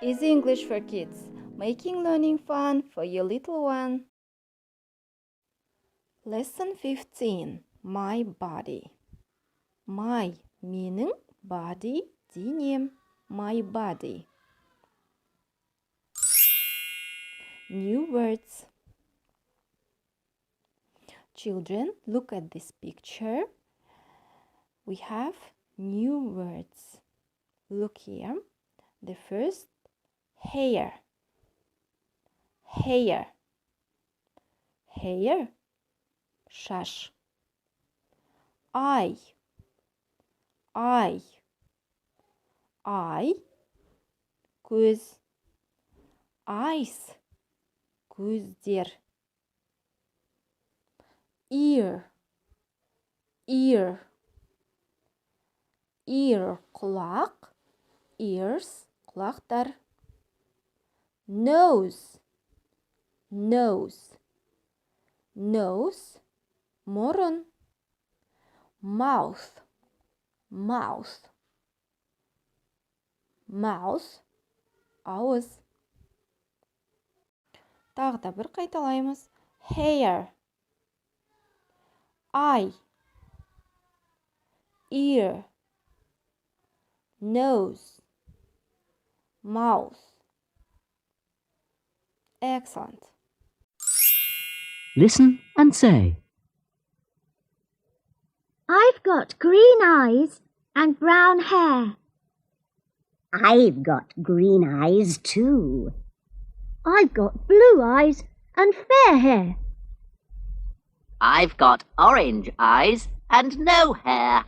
Easy English for Kids, making learning fun for your little one. Lesson 15. My body. My менің, body денем, my body. New words. Children, look at this picture. We have new words. Look here. The first, hair. Hair. Hair. Шаш. Eye. Eye. Eye. Көз. Eyes. Көздер. Ear. Ear. Ear. Құлақ. Ears. Құлақтар. Nose. Nose. Nose. Мұрын. Mouth. Mouth. Mouth. Ауыз. Тағы да бір қайталаймыз. Hair. Eye. Ear. Nose. Mouth. Excellent. Listen and say. I've got green eyes and brown hair. I've got green eyes too. I've got blue eyes and fair hair. I've got orange eyes and no hair.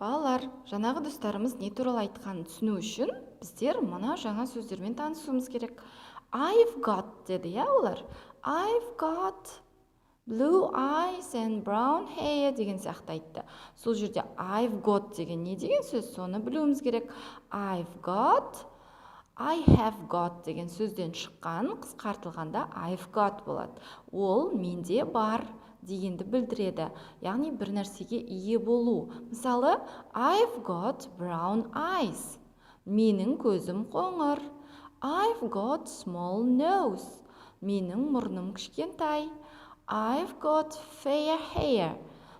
Балалар, жаңағы достарымыз не туралы айтқанын түсіну үшін біздер мына жаңа сөздермен танысуымыз керек. I've got деді, иә олар? I've got blue eyes and brown hair деген сияқты айтты. Сол жерде I've got деген не деген сөз? Соны білуіміз керек. I've got, I have got деген сөзден шыққан қысқартылғанда I've got болады. Ол менде бар дегенді білдіреді. Яғни бір нәрсеге ие болу. Мысалы, I've got brown eyes. Менің көзім қоңыр. I've got small nose. Менің мұрным кішкентай. I've got fair hair.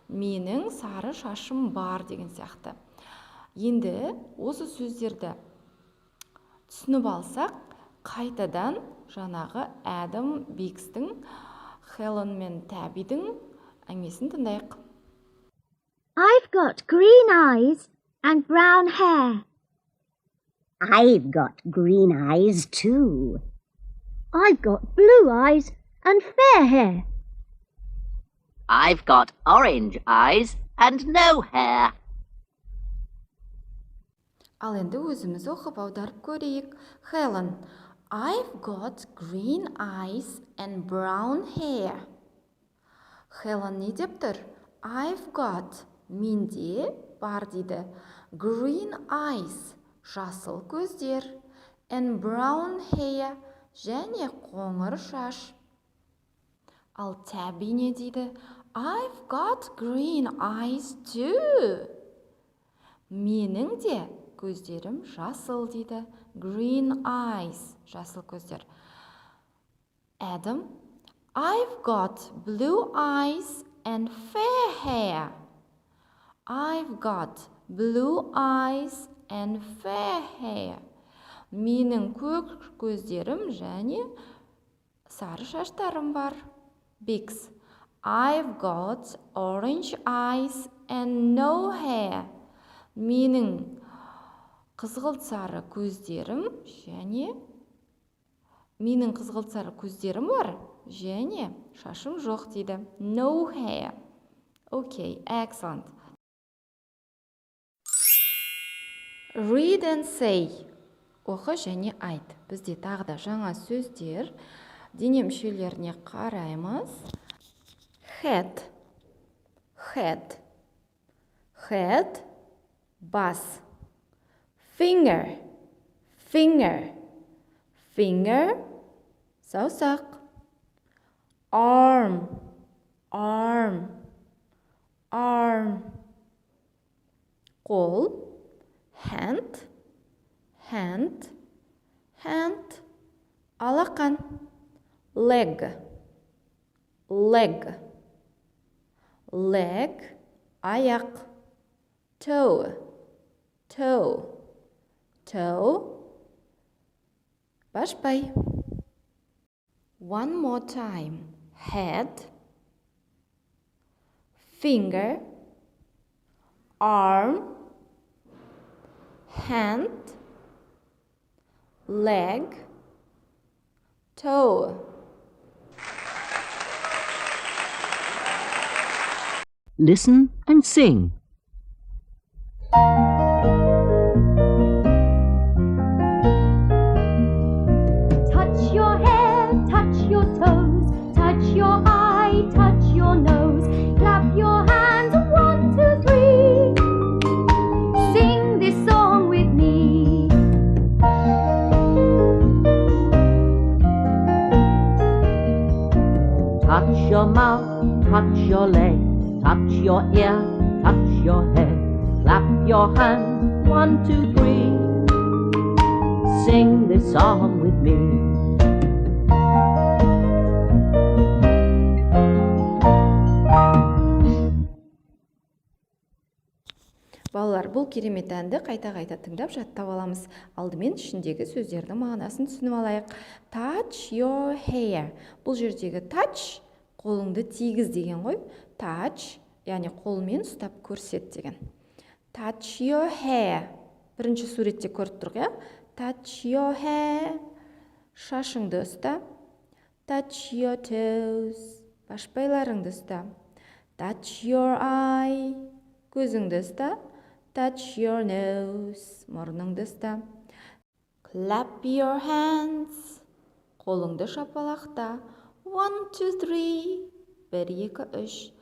Менің сары шашым бар деген сияқты. Енді осы сөздерді түсініп алсақ, қайтадан жаңағы Адам Бикстің, Хелен мен Табидің әңгімесін тыңдайық. I've got green eyes and brown hair. I've got green eyes too. I've got blue eyes and fair hair. I've got orange eyes and no hair. Ал енді өзіміз оқып аударып көрейік. Хелен, I've got green eyes and brown hair. Хелен не деп тұр? I've got, менде бар дейді. Green eyes, жасыл көздер. And brown hair, және қоңыр шаш. Ал Таби не дейді? I've got green eyes too. Менің де көздерім жасыл дейді. Green eyes, жасыл көздер. Adam, I've got blue eyes and fair hair. I've got blue eyes and fair hair. Менің көк көздерім және сары шаштарым бар. Bix, I've got orange eyes and no hair. Менің қызғылт сары көздерім бар және шашым жоқ дейді. No hair. Okay, excellent. Read and say. Оқы және айт. Бізде тағы да жаңа сөздер. Дене мүшелеріне қараймыз. Head. Head. Head. Бас. Finger. Finger. Finger. Саусақ. Arm. Arm. Arm. қол, hand, hand, hand. Алақан, leg, leg, leg. Аяқ, toe, toe, toe. Башпай. One more time. Head, finger, arm, hand, leg, toe. Listen and sing. Touch your hair, touch your toes, touch your eye, touch your nose, clap your hands, 1, 2, 3. Sing this song with me. Touch your mouth, touch your leg, touch your ear, touch your head, clap your hands, 1, 2, 3. Sing this song with me. Балалар, бұл керемет әнді қайта-қайта тыңдап жаттап аламыз. Алдымен ішіндегі сөздердің мағынасын түсініп алайық. Touch your hair. Бұл жердегі touch қолыңды тигіз деген ғой. Touch, яғни қолмен ұстап көрсет деген. Touch your hair. Бірінші суретте көріп тұрық, я? Touch your hair. Шашыңды ұста. Touch your toes. Башпайларыңды ұста. Touch your eye. Көзіңді ұста. Touch your nose. Мұрныңды ұста. Clap your hands. Қолыңды шапалақта. 1, 2, 3. 1, 2, 3.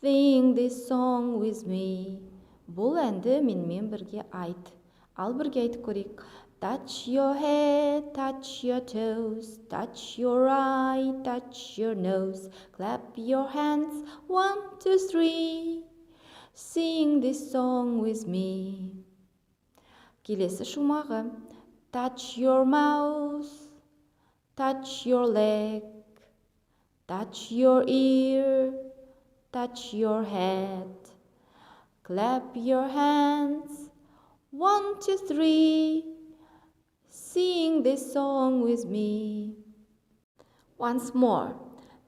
Sing this song with me. Бұл әнді менімен бірге айт. Ал бірге айтып көрейік. Touch your head, touch your toes, touch your eye, touch your nose, clap your hands, 1, 2, 3. Sing this song with me. Келесі шумағы. Touch your mouth, touch your leg, touch your ear, touch your head, clap your hands, 1, 2, 3. Sing this song with me. Once more.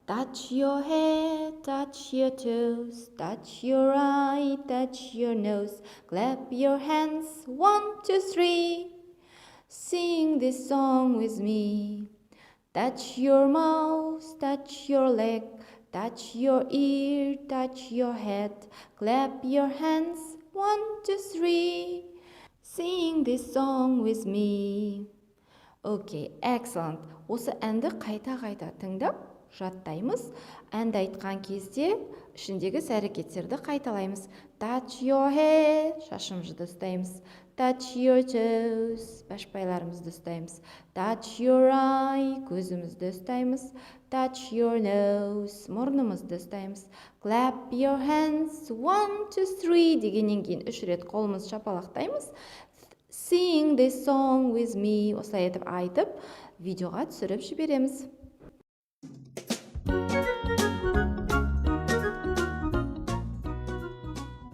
Touch your head, touch your toes, touch your eye, touch your nose, clap your hands, 1, 2, 3. Sing this song with me. Touch your mouth, touch your leg, touch your ear, touch your head, clap your hands, 1, 2, 3. Sing this song with me. Okay, excellent. Осы әнді қайта-қайта тыңдап жаттаймыз. Әнді айтқан кезде ішіндегі іс-әрекеттерді қайталаймыз. Touch your head, шашымызды ұстаймыз. Touch your toes, башпайларымызды ұстаймыз. Touch your eye, көзімізді ұстаймыз. Touch your nose, мұрнымызды ұстаймыз. Clap your hands, 1, 2, 3 дегеннен кейін 3 рет қолымыз шапалақтаймыз. Sing this song with me, осылай етіп айтып, видеоға түсіріп жібереміз.